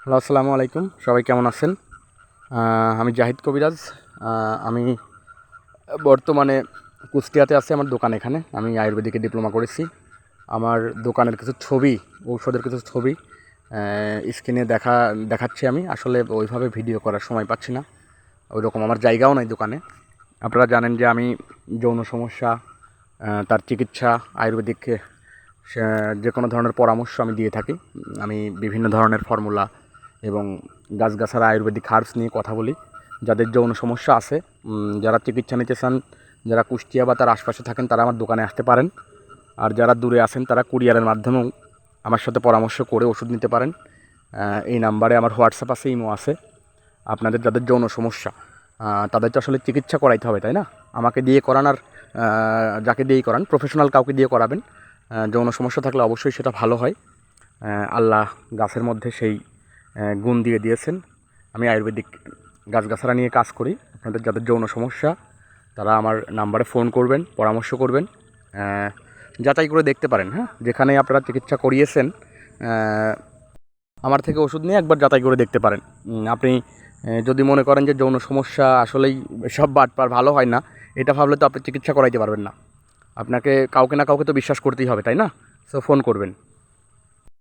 Hello, আসসালামু আলাইকুম। সবাই কেমন আছেন? আমি জাহিদ কবিরাজ। আমি বর্তমানে কুষ্টিয়াতে আছি। আমার দোকান এখানে। আমি আয়ুর্বেদিকে ডিপ্লোমা করেছি। আমার দোকানের কিছু ছবি, ঔষধের কিছু ছবি স্ক্রিনে দেখাচ্ছি। আমি আসলে ওইভাবে ভিডিও করার সময় পাচ্ছি না, ওইরকম আমার জায়গাও নাই দোকানে। আপনারা জানেন যে আমি যৌন সমস্যা, তার চিকিৎসা, আয়ুর্বেদিক যে কোনো ধরনের পরামর্শ আমি দিয়ে থাকি। আমি বিভিন্ন ধরনের ফর্মুলা এবং গাছগাছাড়া আয়ুর্বেদিক হার্বস নিয়ে কথা বলি। যাদের যৌন সমস্যা আছে, যারা চিকিৎসা নিতে চান, যারা কুষ্টিয়া বা তার আশপাশে থাকেন, তারা আমার দোকানে আসতে পারেন। আর যারা দূরে আছেন, তারা কুরিয়ারের মাধ্যমেও আমার সাথে পরামর্শ করে ওষুধ নিতে পারেন। এই নাম্বারে আমার হোয়াটসঅ্যাপ আছে, ইমো আছে। আপনাদের যাদের যৌন সমস্যা, তাদের তো আসলে চিকিৎসা করাইতে হবে, তাই না? আমাকে দিয়ে করান আর যাকে দিয়েই করান, প্রফেশনাল কাউকে দিয়ে করাবেন। যৌন সমস্যা থাকলে অবশ্যই সেটা ভালো হয়। আল্লাহ গাছের মধ্যে সেই গুণ দিয়ে দিয়েছেন। আমি আয়ুর্বেদিক গাছগাছাড়া নিয়ে কাজ করি। আপনাদের যাদের যৌন সমস্যা, তারা আমার নাম্বারে ফোন করবেন, পরামর্শ করবেন, যাচাই করে দেখতে পারেন। হ্যাঁ, যেখানে আপনারা চিকিৎসা করিয়েছেন, আমার থেকে ওষুধ নিয়ে একবার যাচাই করে দেখতে পারেন। আপনি যদি মনে করেন যে যৌন সমস্যা আসলেই সব বাটপার ভালো হয় না, এটা ভাবলে তো আপনি চিকিৎসা করাইতে পারবেন না। আপনাকে কাউকে না কাউকে তো বিশ্বাস করতেই হবে, তাই না? সো ফোন করবেন।